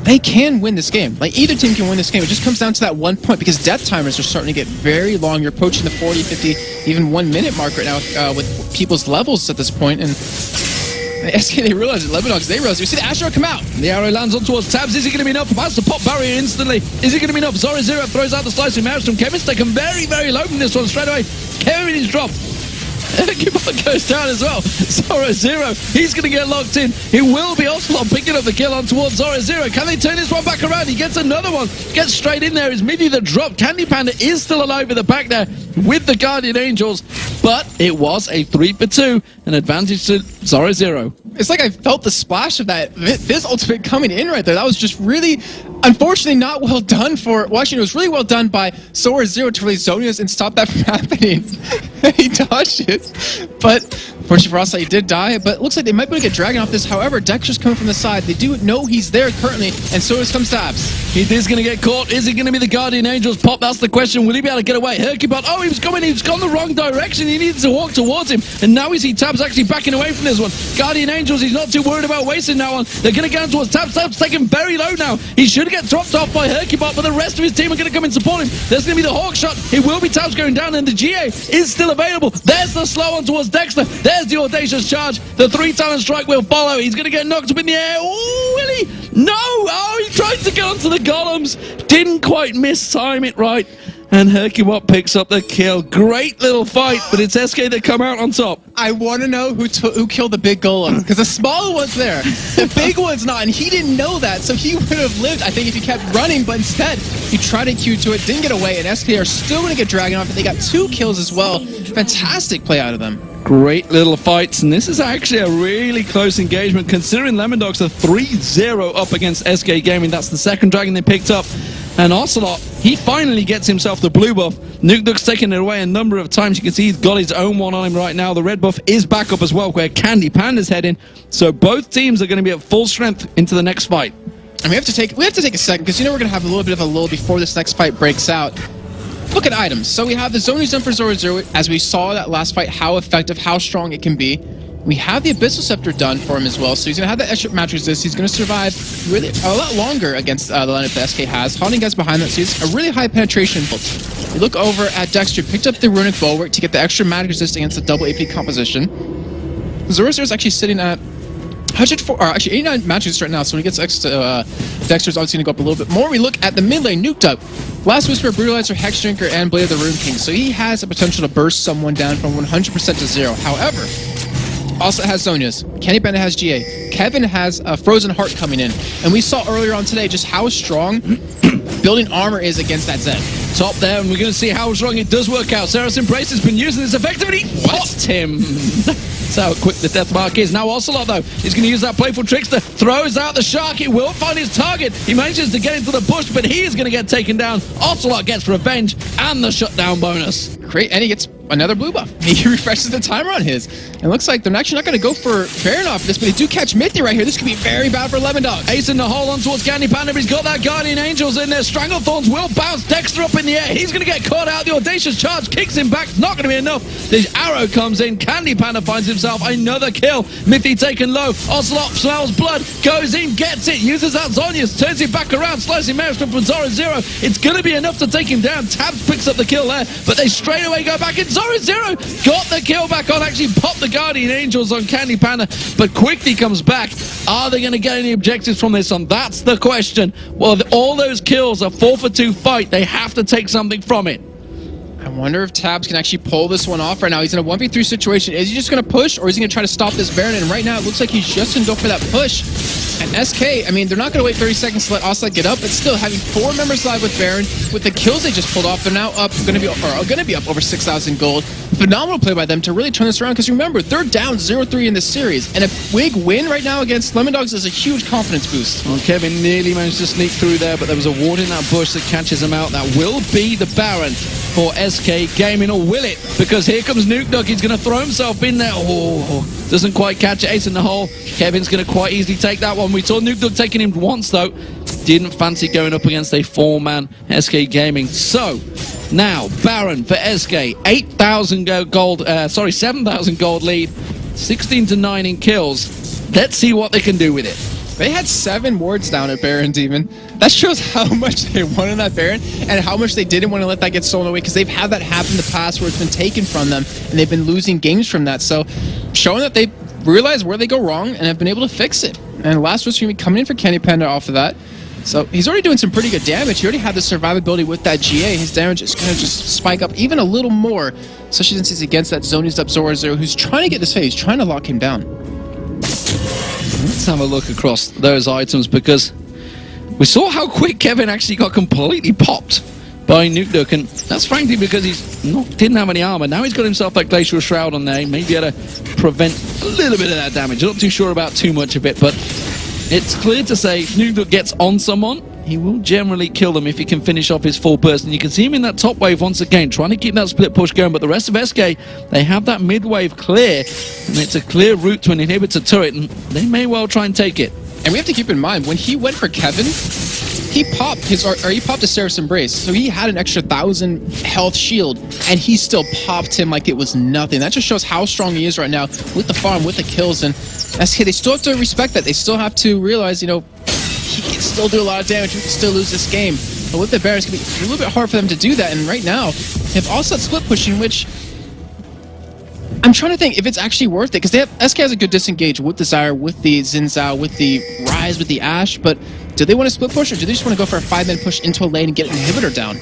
they can win this game. Like, either team can win this game. It just comes down to that 1 point, because death timers are starting to get very long. You're approaching the 40, 50, even 1 minute mark right now with people's levels at this point. And SK, they realize it. Lemondogs, they realize it. You see the Astro come out. The arrow lands on towards Tabs. Is he going to be enough? About to pop barrier instantly. Is he going to be enough? Zoro throws out the slicing mouse from Kevin's taken very, very low from this one straight away. Kevin is dropped. Kibot goes down as well. Zoro, he's going to get locked in. It will be Ocelot picking up the kill on towards Zoro. Can they turn this one back around? He gets another one. Gets straight in there. Is Mithy the drop? Candy Panda is still alive in the back there with the Guardian Angels. But it was a 3-for-2. An advantage to Zoro. It's like I felt the splash of that this ultimate coming in right there. That was just really, unfortunately, not well done for. Well, actually, it was really well done by Zoro to release Zonius and stop that from happening. He dodged it, but fortunately for us, he did die. But it looks like they might be able to get Dragon off this. However, Dexter's coming from the side. They do know he's there currently, and so comes Tabs. He is going to get caught. Is he going to be the Guardian Angels pop? That's the question. Will he be able to get away? Hercubot, oh, he's gone the wrong direction. He needs to walk towards him, and now we see Tabs actually backing away from this one. Guardian Angels, he's not too worried about wasting that one. They're going to get towards Tabs. Tabs taken very low now. He should get dropped off by Hercubot, but the rest of his team are going to come and support him. There's going to be the Hawk shot. It will be Tabs going down, and the GA is still available. There's the slow one towards Dexter. There's the audacious charge. The 3-talent strike will follow. He's going to get knocked up in the air. Ooh, will he? No! Oh, he tried to get onto the golems. Didn't quite time it right. And Hercubot picks up the kill. Great little fight, but it's SK that come out on top. I want to know who killed the big golem, because the small one's there. The big one's not, and he didn't know that, so he would have lived, I think, if he kept running, but instead, he tried to Q to it, didn't get away, and SK are still going to get Dragon off, and they got 2 kills as well. Fantastic play out of them. Great little fights, and this is actually a really close engagement, considering Lemondogs are 3-0 up against SK Gaming. That's the second Dragon they picked up. And Ocelot, he finally gets himself the blue buff. Nukeduck's taken it away a number of times. You can see he's got his own one on him right now. The red buff is back up as well, where Candy Panda's heading. So both teams are going to be at full strength into the next fight. And we have to take a second, because you know we're going to have a little bit of a lull before this next fight breaks out. Look at items. So we have the Zonius done for Zoro, as we saw that last fight, how effective, how strong it can be. We have the Abyssal Scepter done for him as well, so he's going to have that extra match resist. He's going to survive really a lot longer against the lineup that SK has. Haunting guys behind that, so he's a really high penetration. We look over at Dexter, picked up the Runic Bulwark to get the extra magic resist against the double AP composition. Zoro is actually sitting at 89 matches right now, so when he gets extra, Dexter's obviously going to go up a little bit more. We look at the mid lane, Nukeduck. Last Whisper, Brutalizer, Hex Drinker, and Blade of the Rune King, so he has the potential to burst someone down from 100% to 0. However, also has Zonius. Candy Panda has GA. Kevin has a Frozen Heart coming in. And we saw earlier on today just how strong building armor is against that Zed. Top there, and we're going to see how strong it does work out. Saracen Brace has been using this effectively. Popped him. That's how quick the death mark is. Now Ocelot, though, is going to use that playful trickster. Throws out the shark. It will find his target. He manages to get into the bush, but he is going to get taken down. Ocelot gets revenge and the shutdown bonus. Great, and he gets another blue buff. He refreshes the timer on his. And it looks like they're actually not going to go for Baron off this, but they do catch Mithy right here. This could be very bad for Lemondogs. Ace in the hole on towards Candy Panda, but he's got that Guardian Angels in there. Stranglethorns will bounce Dexter up in the air. He's going to get caught out. The audacious charge kicks him back. It's not going to be enough. The arrow comes in. Candy Panda finds himself another kill. Mithy taken low. Ocelot smells blood. Goes in, gets it. Uses that Zonius. Turns it back around. Slicing Maelstrom from Zoro. It's going to be enough to take him down. Tabs picks up the kill there, but they straight away go back in. Zoro got the kill back on, actually popped the Guardian Angels on Candy Panda, but quickly comes back. Are they going to get any objectives from this one? That's the question. Well, all those kills, a 4-for-2 fight. They have to take something from it. I wonder if Tabs can actually pull this one off right now. He's in a 1v3 situation. Is he just going to push, or is he going to try to stop this Baron? And right now, it looks like he's just going to go for that push. And SK, I mean, they're not going to wait 30 seconds to let Ocelot get up, but still, having 4 members live with Baron, with the kills they just pulled off, they're now up, going to be up over 6,000 gold. Phenomenal play by them to really turn this around, because remember, they're down 0-3 in this series, and a big win right now against Lemon Dogs is a huge confidence boost. Well, Kevin nearly managed to sneak through there, but there was a ward in that bush that catches him out. That will be the Baron for SK Gaming, or will it? Because here comes Nuke Duck. He's going to throw himself in there. Oh, doesn't quite catch it. Ace in the hole. Kevin's going to quite easily take that one. We saw Nuke Duck taking him once, though. Didn't fancy going up against a 4-man SK Gaming. So, now, Baron for SK. 7,000 gold lead. 16-9 in kills. Let's see what they can do with it. They had 7 wards down at Baron Demon. That shows how much they wanted that Baron and how much they didn't want to let that get stolen away, because they've had that happen in the past where it's been taken from them and they've been losing games from that. So showing that they realize where they go wrong and have been able to fix it. And last was going to be coming in for Candy Panda off of that. So he's already doing some pretty good damage. He already had the survivability with that GA. His damage is going to just spike up even a little more, especially since he's against that Zoni's up Zoro who's trying to get this phase, trying to lock him down. Let's have a look across those items, because we saw how quick Kevin actually got completely popped by Nuke Duck, and that's frankly because didn't have any armor. Now he's got himself that Glacial Shroud on there. He may be able to prevent a little bit of that damage. Not too sure about too much of it, but it's clear to say if Nuke Duck gets on someone, he will generally kill them if he can finish off his full burst. And you can see him in that top wave once again, trying to keep that split push going. But the rest of SK, they have that mid wave clear, and it's a clear route to an inhibitor turret, and they may well try and take it. And we have to keep in mind, when he went for Kevin, he popped his Seraph Embrace, so he had an extra 1,000 health shield, and he still popped him like it was nothing. That just shows how strong he is right now with the farm, with the kills, and SK, they still have to respect that. They still have to realize, you know, he can still do a lot of damage. We can still lose this game. But with the Baron, it's going to be a little bit hard for them to do that. And right now, they've also split pushing, which I'm trying to think if it's actually worth it, because SK has a good disengage with Desire, with the Xin Zhao, with the Rise, with the Ashe. But do they want to split push, or do they just want to go for a 5-man push into a lane and get an inhibitor down?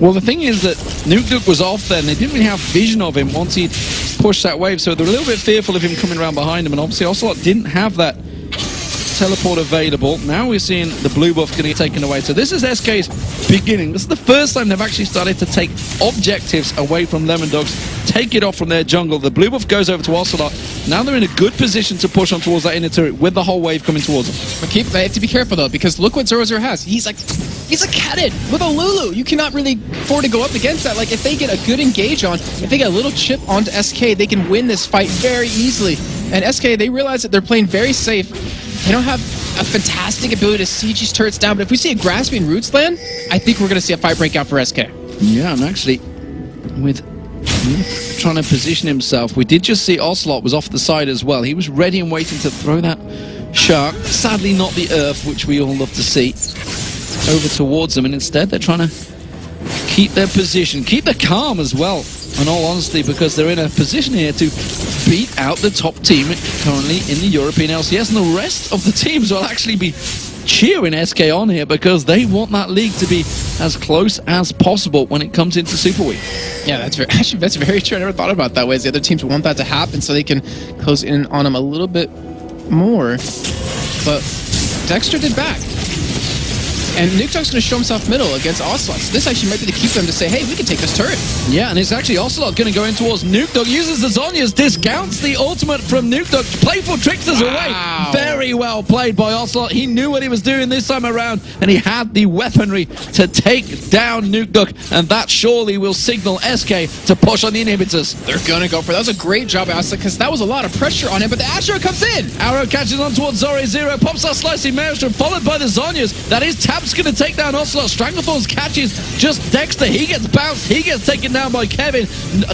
Well, the thing is that Nuke Duck was off there, and they didn't really have vision of him once he'd pushed that wave, so they're a little bit fearful of him coming around behind him, and obviously Ocelot didn't have that teleport available. Now we're seeing the blue buff getting taken away. So this is SK's beginning. This is the first time they've actually started to take objectives away from Lemon Dogs, take it off from their jungle. The blue buff goes over to Ocelot. Now they're in a good position to push on towards that inner turret with the whole wave coming towards them. But they have to be careful though, because look what 0-0 has. He's a Catted with a Lulu. You cannot really afford to go up against that. Like, if they get a good engage on, if they get a little chip onto SK, they can win this fight very easily. And SK, they realize that they're playing very safe. They don't have a fantastic ability to siege these turrets down, but if we see a grasping roots land, I think we're going to see a fight break out for SK. Yeah, and actually, with trying to position himself, we did just see Ocelot was off the side as well. He was ready and waiting to throw that shark. Sadly, not the earth, which we all love to see, over towards them, and instead they're trying to keep their position, keep their calm as well, in all honesty, because they're in a position here to beat out the top team currently in the European LCS, and the rest of the teams will actually be cheering SK on here because they want that league to be as close as possible when it comes into Super Week. Yeah, that's very true. I never thought about it that way. The other teams want that to happen so they can close in on them a little bit more. But Dexter did back. And Nuke Duck's going to show himself middle against Ocelot. So this actually might be to keep them to say, hey, we can take this turret. Yeah, and it's actually Ocelot going to go in towards Nuke Duck, uses the Zhonya's, discounts the ultimate from Nuke Duck. Playful tricksters away. Very well played by Ocelot. He knew what he was doing this time around, and he had the weaponry to take down Nuke Duck, and that surely will signal SK to push on the inhibitors. They're going to go for it. That was a great job, Ocelot, because that was a lot of pressure on him, but the Astro comes in. Arrow catches on towards Zoro, pops our slicing Maelstrom, followed by the Zhonya's. That is Tab's Tabs going to take down Ocelot. Stranglethorns catches just Dexter. He gets bounced. He gets taken down by Kevin.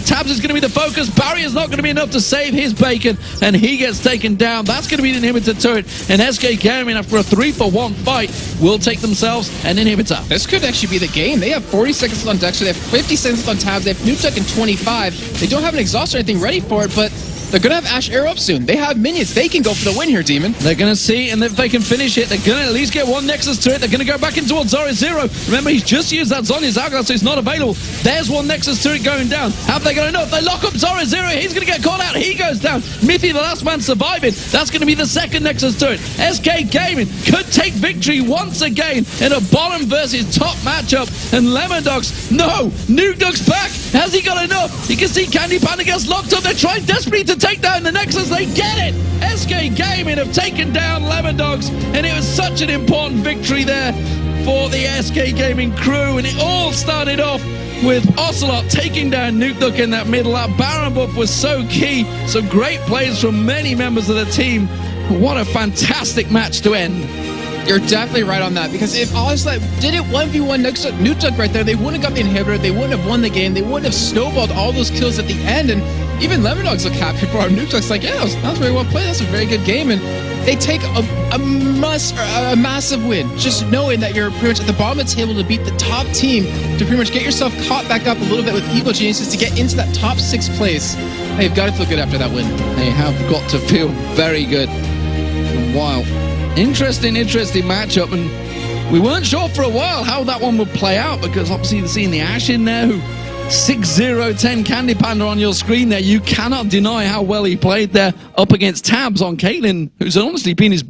Tabs is going to be the focus. Barrier's not going to be enough to save his bacon, and he gets taken down. That's going to be the inhibitor turret, and SK Gaming, after a 3-for-1 fight, will take themselves an inhibitor. This could actually be the game. They have 40 seconds on Dexter. They have 50 seconds on Tabs. They have Nuke in 25. They don't have an exhaust or anything ready for it, but they're going to have Ashe Arrow up soon. They have minions. They can go for the win here, Demon. They're going to see, and if they can finish it, they're going to at least get one Nexus to it. They're going to go back in towards Zora Zero. Remember, he's just used that Zhonya's Hourglass, so he's not available. There's one Nexus to it going down. Have they got enough? They lock up Zora Zero. He's going to get caught out. He goes down. Mithy, the last man surviving. That's going to be the second Nexus to it. SK Gaming could take victory once again in a bottom versus top matchup. And Lemondogs, no, Nuke Duck's back. Has he got enough? You can see Candy Panda gets locked up. They're trying desperately to take down the Nexus. They get it! SK Gaming have taken down Lemondogs, and it was such an important victory there for the SK Gaming crew, and it all started off with Ocelot taking down Nuke Duck in that middle. That Baron buff was so key. Some great plays from many members of the team. What a fantastic match to end. You're definitely right on that, because if Ocelot did it 1v1 Nuke Duck right there, they wouldn't have got the inhibitor, they wouldn't have won the game, they wouldn't have snowballed all those kills at the end, and even Lemondogs look happy for our Nuke Duck's like, yeah, that was very well played, that's a very good game, and they take a massive win, just knowing that you're pretty much at the bottom of the table to beat the top team, to pretty much get yourself caught back up a little bit with Evil Geniuses to get into that top 6 place. They've got to feel good after that win. They have got to feel very good. Wow. Interesting matchup, and we weren't sure for a while how that one would play out, because obviously you're seeing the Ashe in there, who 6-0-10 Candy Panda on your screen there. You cannot deny how well he played there up against Tabs on Caitlyn, who's honestly been his